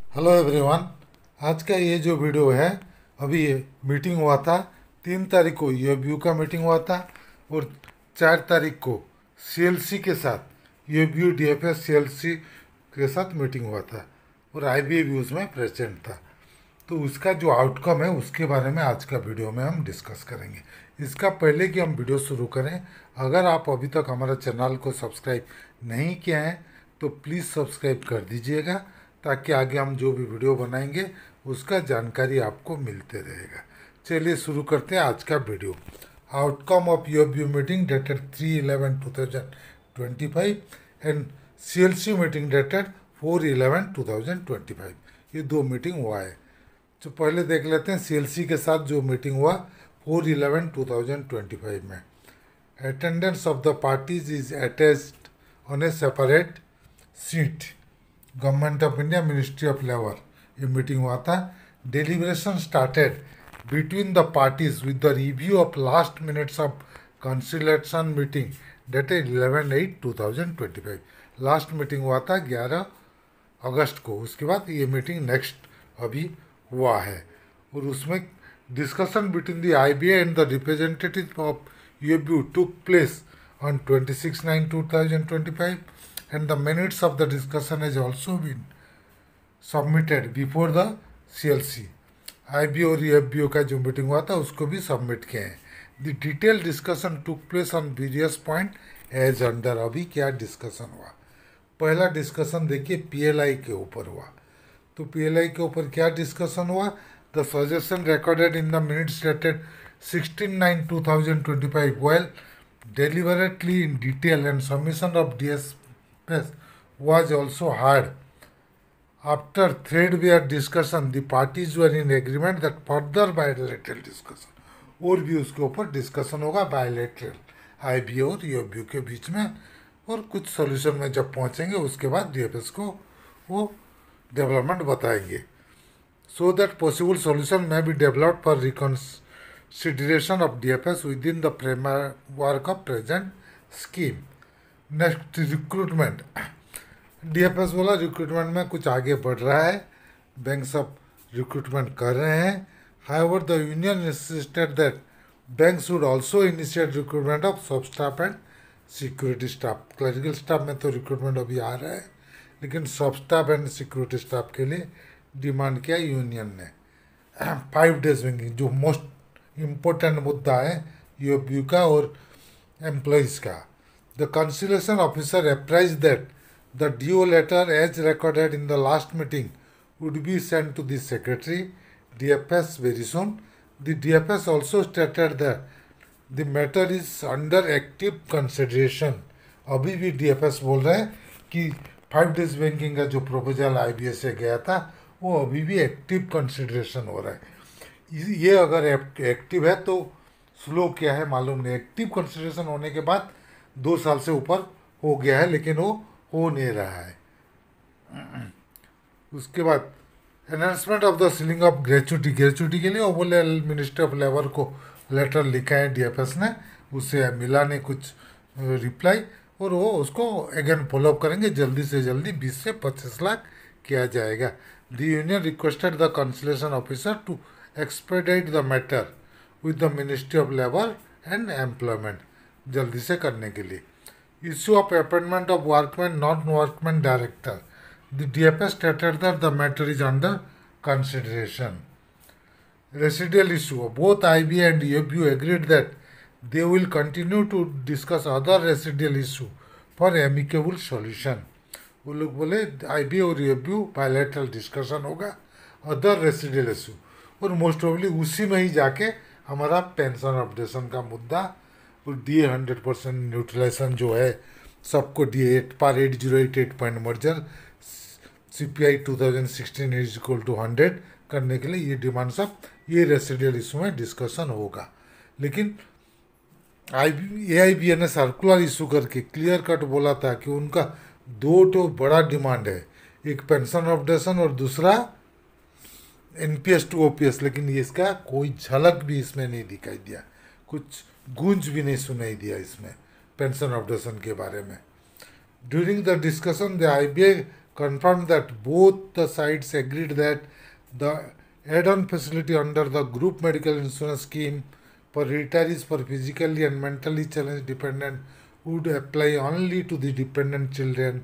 Hello everyone. आज का ये जो वीडियो है, अभी ये मीटिंग हुआ था। 3 तारीख को यूएबयू का मीटिंग हुआ था और 4 तारीख को सीएलसी के साथ यूएबयू डीएफएस सीएलसी के साथ मीटिंग हुआ था और आईबीए भी उसमें प्रेजेंट था। तो उसका जो आउटकम है उसके बारे में आज का वीडियो में हम डिस्कस करेंगे। इसका पहले कि हम वीडियो शुरू करें, अगर आप अभी तक हमारा चैनल को सब्सक्राइब नहीं किया है तो प्लीज़ सब्सक्राइब कर दीजिएगा, ताकि आगे हम जो भी वीडियो बनाएंगे उसका जानकारी आपको मिलते रहेगा। चलिए शुरू करते हैं आज का video. Outcome of UFBU meeting dated 3/11/2025 and CLC meeting dated 4/11/2025। ये दो मीटिंग हुआ है। तो पहले देख लेते हैं सीएलसी के साथ जो मीटिंग हुआ 4/11/2025 में। Attendance of the parties is attached on A separate seat. Government of India, ministry of labour, ये मीटिंग हुआ था। Deliberation started between the parties with the review of last minutes of conciliation meeting dated 11/8/2025। Last meeting हुआ था 11 अगस्त को। उसके बाद ये meeting next अभी हुआ है और उसमें discussion between the IBA and the representative of UFBU took place on 26/9/2025 and the minutes of the discussion has also been submitted before the CLC। IBO और EFBO का जो मीटिंग हुआ था उसको भी सबमिट किए हैं। The detail discussion took place on various point as under. अभी क्या डिस्कशन हुआ? पहला डिस्कशन देखिए पीएलआई के ऊपर हुआ। तो पीएलआई के ऊपर क्या डिस्कशन हुआ? The suggestion recorded in the minutes dated 16/9/2025 well deliberately in detail and submission of DSPS was also heard. After threadbare discussion, the parties were in agreement that further bilateral discussion, और भी उसके ऊपर discussion होगा bilateral IBA और यूएबयू के बीच में, और कुछ सोल्यूशन में जब पहुंचेंगे उसके बाद डीएफएस को वो डेवलपमेंट बताएंगे, so that possible solution may be developed for reconsideration of DFS within the framework of present scheme। Next recruitment. DFS बोला रिक्रूटमेंट में कुछ आगे बढ़ रहा है, बैंक सब रिक्रूटमेंट कर रहे हैं। However the union insisted that bank should also initiate recruitment of sub staff and security staff. Clerical staff में तो रिक्रूटमेंट अभी आ रहा है, लेकिन सब स्टाफ एंड सिक्योरिटी स्टाफ के लिए डिमांड किया यूनियन ने। 5 डेज बैंकिंग जो मोस्ट इम्पोर्टेंट मुद्दा है यूएबयू का और एम्प्लॉयज़ का। The conciliation officer apprised that the DO letter as recorded in the last meeting would be sent to the secretary DFS very soon। The DFS also stated that the matter is under active consideration। अभी भी DFS बोल रहे हैं कि 5 days banking का जो proposal IBA से गया था वो अभी भी एक्टिव कंसिडरेशन हो रहा है। ये अगर एक्टिव है तो स्लो क्या है मालूम नहीं। एक्टिव कंसिडरेशन होने के बाद 2 साल से ऊपर हो गया है, लेकिन वो हो नहीं रहा है। उसके बाद enhancement of the ceiling of gratuity. Gratuity के लिए वो बोले मिनिस्ट्री ऑफ लेबर को लेटर लिखा है डीएफएस ने, उससे मिला नहीं कुछ रिप्लाई, और वो उसको अगेन फॉलोअप करेंगे। जल्दी से जल्दी 20 से 25 लाख किया जाएगा। The union requested the conciliation officer to expedite the matter with the ministry of labour and employment, जल्दी से करने के लिए। Issue of appointment of workman non workman director. The DFS stated that the matter is under consideration. Residual issue. Both IBA and UFBU agreed that they will continue to discuss other residual issue for amicable solution। वो लोग बोले IB और यूएबयू bilateral discussion होगा other residual issue, और most ऑफली उसी में ही जाके हमारा पेंशन अपडेशन का मुद्दा और डी 100% न्यूट्रलाइजेशन जो है सबको D 8/8088 point merger CPI 2016 is equal to 100 करने के लिए ये डिमांड सब ये रेसिडियल इशू में डिस्कशन होगा। लेकिन एआईबीए ने सर्कुलर इशू करके क्लियर कट बोला था कि उनका 2 बड़ा डिमांड है, एक पेंशन अपडेशन और दूसरा एनपीएस टू ओपीएस, लेकिन इसका कोई झलक भी इसमें नहीं दिखाई दिया, कुछ गूंज भी नहीं सुनाई दिया इसमें पेंशन अपडेशन के बारे में। During the discussion, the IBA confirmed that both the sides agreed that the add-on facility under the group medical insurance scheme for retirees for physically and mentally challenged dependent would apply only to the dependent children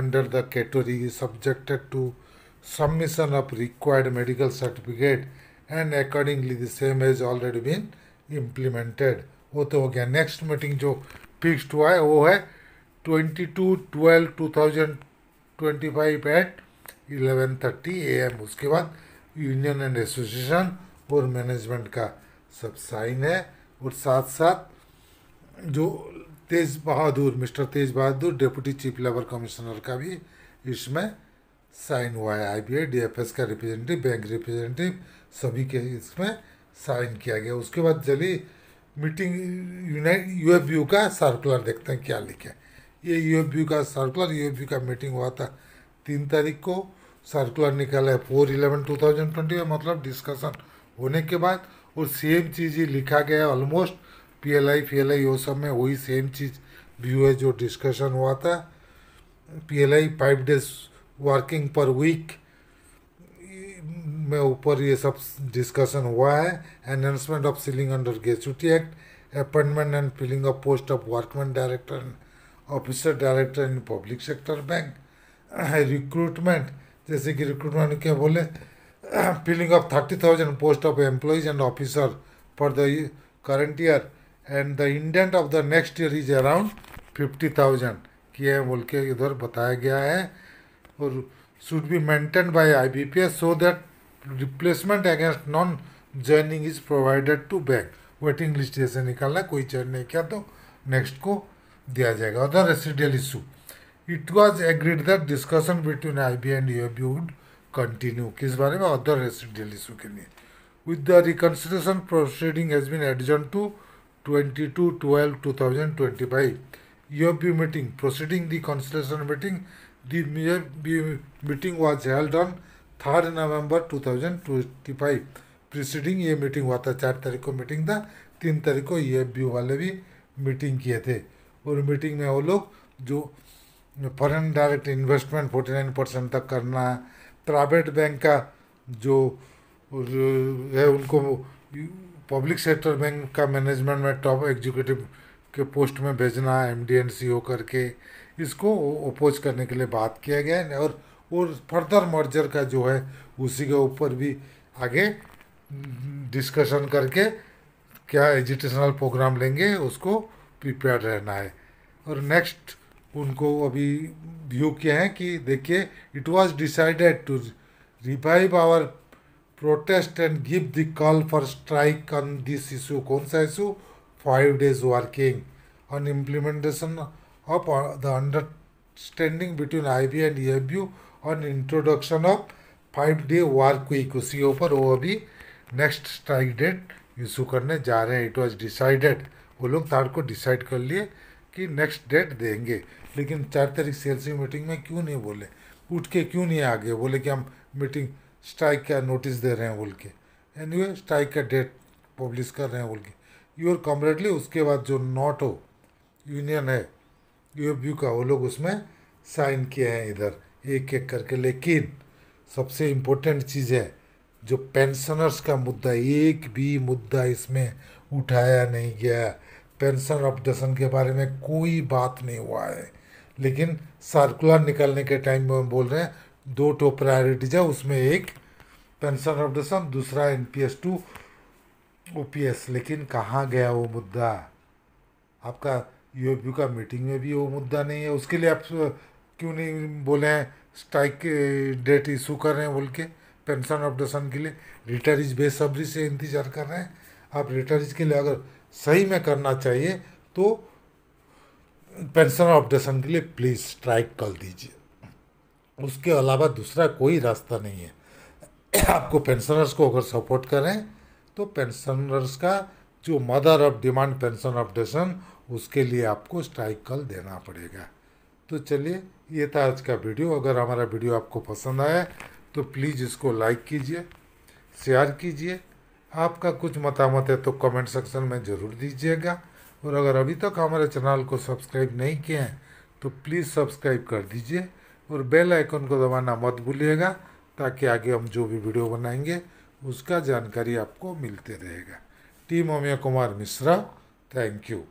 under the category subjected to submission of required medical certificate, and accordingly the same has already been implemented. वो तो हो गया. Next meeting जो fixed हुआ है वो है 22/12/2025 eight 11:30 AM. उसके बाद यूनियन एंड एसोसिएशन और मैनेजमेंट का सब साइन है, और साथ साथ जो मिस्टर तेज बहादुर डेप्यूटी चीफ लेबर कमिश्नर का भी इसमें साइन हुआ है. IBA DFS का रिप्रेजेंटेटिव, बैंक रिप्रेजेंटेटिव सभी के इसमें साइन किया गया. उसके बाद चलिए मीटिंग UFU का सर्कुलर देखते हैं क्या लिखा है. ये UFU का सर्कुलर, UFU का मीटिंग हुआ था 3 तारीख को. सर्कुलर निकाला है 4/11/2020, मतलब डिस्कशन होने के बाद, और सेम चीज़ ही लिखा गया है ऑलमोस्ट. PLI वो सब में वही सेम चीज़ व्यू है जो डिस्कशन हुआ था. PLI 5 days working per week में ऊपर ये सब डिस्कशन हुआ है. Enhancement of ceiling under gratuity act, appointment and filling of post of workman director and officer director in public sector bank, recruitment, जैसे कि रिक्रूटमेंट क्या बोले, filling of 30,000 post of employees and officer for the current year, and the indent of the next year is around 50,000 किए बोल के इधर बताया गया है. और should be maintained by IBPS so that replacement against non-joining is provided to bank. Waiting list जैसे निकालना, कोई चेंज नहीं किया तो नेक्स्ट को दिया जाएगा. Other residual issue, it was agreed that discussion between IBA and UFU would continue. किस बारे में? अदर रेसिडियल इशू के लिए. With the reconsideration proceeding has been adjourn to 22/12/2025. UFU meeting proceeding the consultation meeting. The meeting was held on 3rd November 2025. Preceding ये meeting हुआ था, 4 तारीख को मीटिंग था, 3 तारीख को UFU वाले भी मीटिंग किए थे. और मीटिंग में वो लोग जो फॉरेन डायरेक्ट इन्वेस्टमेंट 49% तक करना, प्राइवेट बैंक का जो है उनको पब्लिक सेक्टर बैंक का मैनेजमेंट में टॉप एग्जीक्यूटिव के पोस्ट में भेजना MD and CEO करके, इसको अपोज करने के लिए बात किया गया है. और फर्दर मर्जर का जो है उसी के ऊपर भी आगे डिस्कशन करके क्या एजुकेशनल प्रोग्राम लेंगे उसको प्रिपेयर रहना है. और नेक्स्ट उनको अभी व्यू किया है कि देखिए, it was decided to revive our protest and give the call for strike on this issue. कौन सा issue? 5 days working on implementation of the understanding between IBA and UFU on introduction of 5-day work week. उसी के ऊपर वो अभी next strike date issue करने जा रहे हैं. इट वाज डिसाइडेड, वो लोग 3rd को डिसाइड कर लिए कि नेक्स्ट डेट देंगे. लेकिन 4 तारीख CLC मीटिंग में क्यों नहीं बोले, उठ के क्यों नहीं आ गए, बोले कि हम मीटिंग स्ट्राइक का नोटिस दे रहे हैं बोल के. एनीवे स्ट्राइक का डेट पब्लिश कर रहे हैं बोल के. यूर कॉमरेडली उसके बाद जो नॉट हो यूनियन है UFU का, वो लोग उसमें साइन किए हैं इधर एक एक करके. लेकिन सबसे इम्पोर्टेंट चीज़ है जो पेंशनर्स का मुद्दा, एक भी मुद्दा इसमें उठाया नहीं गया. पेंशन अपडेशन के बारे में कोई बात नहीं हुआ है. लेकिन सर्कुलर निकलने के टाइम में बोल रहे हैं 2 प्रायोरिटीज है, उसमें एक पेंशन अपडेशन, दूसरा NPS to OPS. लेकिन कहाँ गया वो मुद्दा? आपका UFU का मीटिंग में भी वो मुद्दा नहीं है. उसके लिए आप क्यों नहीं बोले हैं स्ट्राइक डेट इशू कर रहे हैं बोल के पेंशन अपडेशन के लिए? रिटायरीज बेसब्री से इंतज़ार कर रहे हैं. आप रिटायरीज के लिए अगर सही में करना चाहिए तो पेंशन अपडेशन के लिए प्लीज़ स्ट्राइक कर दीजिए. उसके अलावा दूसरा कोई रास्ता नहीं है. आपको पेंशनर्स को अगर सपोर्ट करें तो पेंशनर्स का जो mother of demand pension updation, उसके लिए आपको स्ट्राइक कल देना पड़ेगा. तो चलिए, ये था आज का वीडियो. अगर हमारा वीडियो आपको पसंद आया तो प्लीज़ इसको लाइक कीजिए, शेयर कीजिए. आपका कुछ मतामत है तो कमेंट सेक्शन में ज़रूर दीजिएगा. और अगर अभी तक हमारे चैनल को सब्सक्राइब नहीं किए हैं तो प्लीज़ सब्सक्राइब कर दीजिए. और बेल आइकन को दबाना मत भूलिएगा, ताकि आगे हम जो भी वीडियो बनाएंगे उसका जानकारी आपको मिलते रहेगा। Team अमीय Kumar Mishra, thank you.